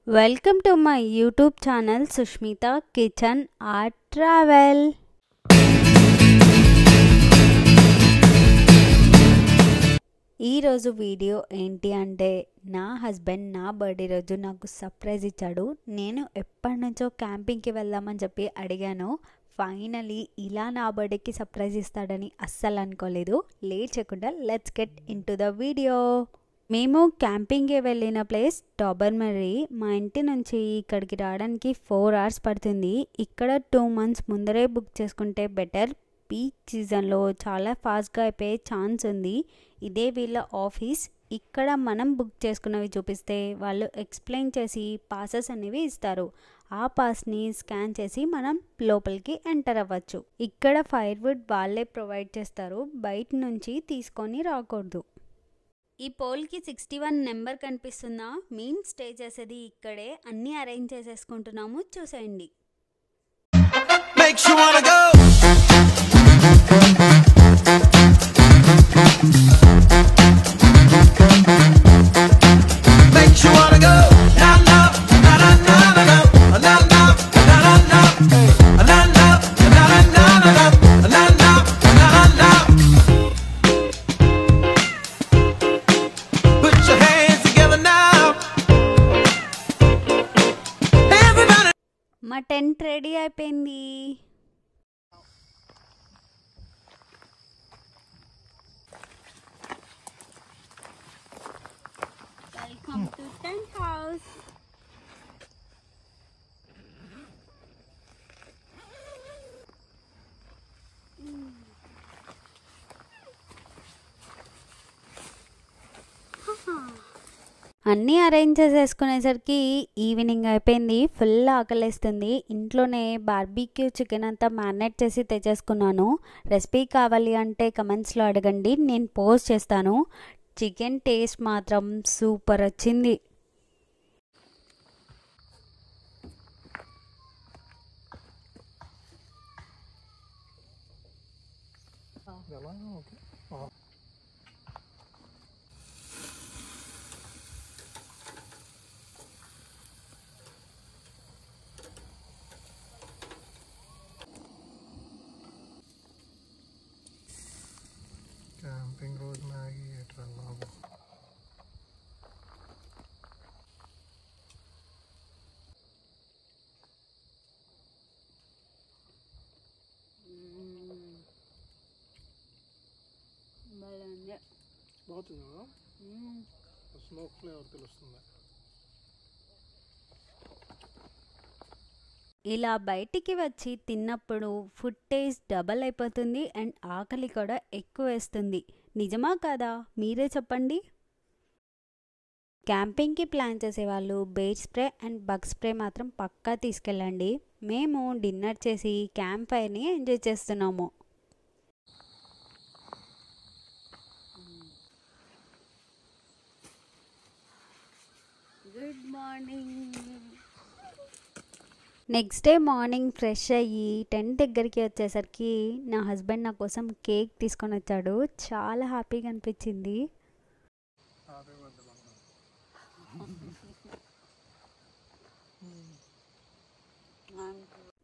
Welcome to my YouTube channel Sushmita Kitchen Art Travel. ఈరోజు video ఏంటి అంటే నా హస్బెండ్ నా బర్త్డే రోజు నాకు సర్ప్రైజ్ ఇచ్చాడు. నేను ఎప్పటి నుంచో క్యాంపింగ్కి వెళ్దామని చెప్పి అడిగాను. ఫైనలీ ఇలా నా బర్త్డేకి సర్ప్రైజ్ ఇస్తాడని అస్సలు అనుకోలేదు. లేట్ చేయకుండా let's get into the video. మేము క్యాంపింగ్కి వెళ్ళిన ప్లేస్ టాబర్మరీ. మా ఇంటి నుంచి ఇక్కడికి రావడానికి 4 hours పడుతుంది. ఇక్కడ 2 months ముందరే బుక్ చేసుకుంటే బెటర్. పీక్ సీజన్లో చాలా ఫాస్ట్గా అయిపోయే ఛాన్స్ ఉంది. ఇదే వీళ్ళ ఆఫీస్. ఇక్కడ మనం బుక్ చేసుకున్నవి చూపిస్తే వాళ్ళు ఎక్స్ప్లెయిన్ చేసి పాసెస్ అనేవి ఇస్తారు. ఆ పాస్ని స్కాన్ చేసి మనం లోపలికి ఎంటర్ అవ్వచ్చు. ఇక్కడ ఫైర్వుడ్ వాళ్ళే ప్రొవైడ్ చేస్తారు. బయట నుంచి తీసుకొని రాకూడదు. ఈ పోల్కి 61 నెంబర్ కనిపిస్తుందా? మేము స్టే చేసేది ఇక్కడే. అన్నీ అరేంజ్ చేసేసుకుంటున్నాము, చూసేయండి. మా టెంట్ రెడీ అయిపోయింది. Welcome to tent house. అన్నీ అరేంజ్ చేసేసుకునేసరికి ఈవినింగ్ అయిపోయింది. ఫుల్ ఆకలేస్తుంది. ఇంట్లోనే బార్బీక్యూ చికెన్ అంతా మ్యారినేట్ చేసి తెచ్చేసుకున్నాను. రెసిపీ కావాలి అంటే కమెంట్స్లో అడగండి, నేను పోస్ట్ చేస్తాను. చికెన్ టేస్ట్ మాత్రం సూపర్ వచ్చింది. క్యాంపింగ్ రోజు మ్యాగీ ఎట్లా లాభం. బాగుంటుందా? స్మోక్ ఫ్లేవర్ తెలుస్తుంది. ఇలా బయటికి వచ్చి తిన్నప్పుడు ఫుడ్ టేస్ట్ డబల్ అయిపోతుంది అండ్ ఆకలి కూడా ఎక్కువ వేస్తుంది. నిజమా కాదా? మీరే చెప్పండి. క్యాంపింగ్కి ప్లాన్ చేసేవాళ్ళు Bayer spray and bug spray మాత్రం పక్కా తీసుకెళ్ళండి. మేము డిన్నర్ చేసి క్యాంప్ ఫైర్ని ఎంజాయ్ చేస్తున్నాము. Good morning. Next day morning fresh అయ్యి టెంట్ దగ్గరికి వచ్చేసరికి నా హస్బెండ్ నా కోసం కేక్ తీసుకొని వచ్చాడు. చాలా హ్యాపీగా అనిపించింది.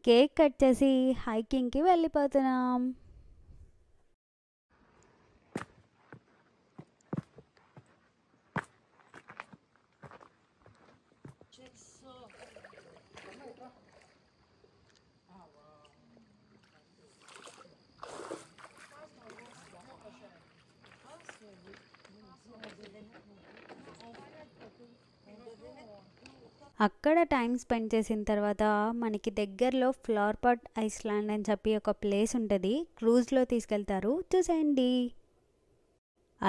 కేక్ కట్ చేసి హైకింగ్కి వెళ్ళిపోతున్నాం. అక్కడ టైం స్పెండ్ చేసిన తర్వాత మనకి దగ్గరలో ఫ్లవర్ పాట్ ఐస్లాండ్ అని చెప్పి ఒక ప్లేస్ ఉంటుంది. క్రూజ్లో తీసుకెళ్తారు, చూసేయండి.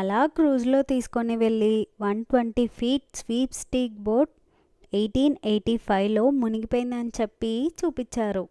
అలా క్రూజ్లో తీసుకొని వెళ్ళి 120 feet స్వీప్ స్టీక్ బోట్ 1885లో మునిగిపోయిందని చెప్పి చూపించారు.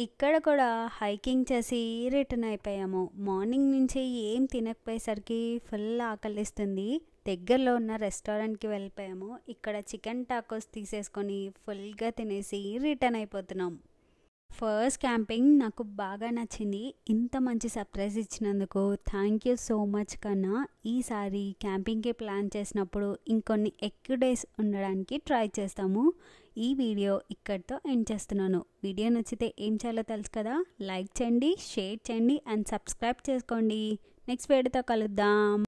ఇక్కడ కూడా హైకింగ్ చేసి రిటర్న్ అయిపోయాము. మార్నింగ్ నుంచి ఏం తినకపోయేసరికి ఫుల్ ఆకలిస్తుంది. దగ్గరలో ఉన్న రెస్టారెంట్కి వెళ్ళిపోయాము. ఇక్కడ చికెన్ టాకోస్ తీసేసుకొని ఫుల్గా తినేసి రిటర్న్ అయిపోతున్నాం. ఫస్ట్ క్యాంపింగ్ నాకు బాగా నచ్చింది. ఇంత మంచి సర్ప్రైజ్ ఇచ్చినందుకు థ్యాంక్ యూ సో మచ్ కన్నా. ఈసారి క్యాంపింగ్కి ప్లాన్ చేసినప్పుడు ఇంకొన్ని ఎక్కువ డేస్ ఉండడానికి ట్రై చేస్తాము. ఈ వీడియో ఇక్కడితో ఎండ్ చేస్తున్నాను. వీడియో నచ్చితే ఏం చేయాలో తెలుసు కదా, లైక్ చేయండి, షేర్ చేయండి అండ్ సబ్స్క్రైబ్ చేసుకోండి. నెక్స్ట్ వీడియోతో కలుద్దాం.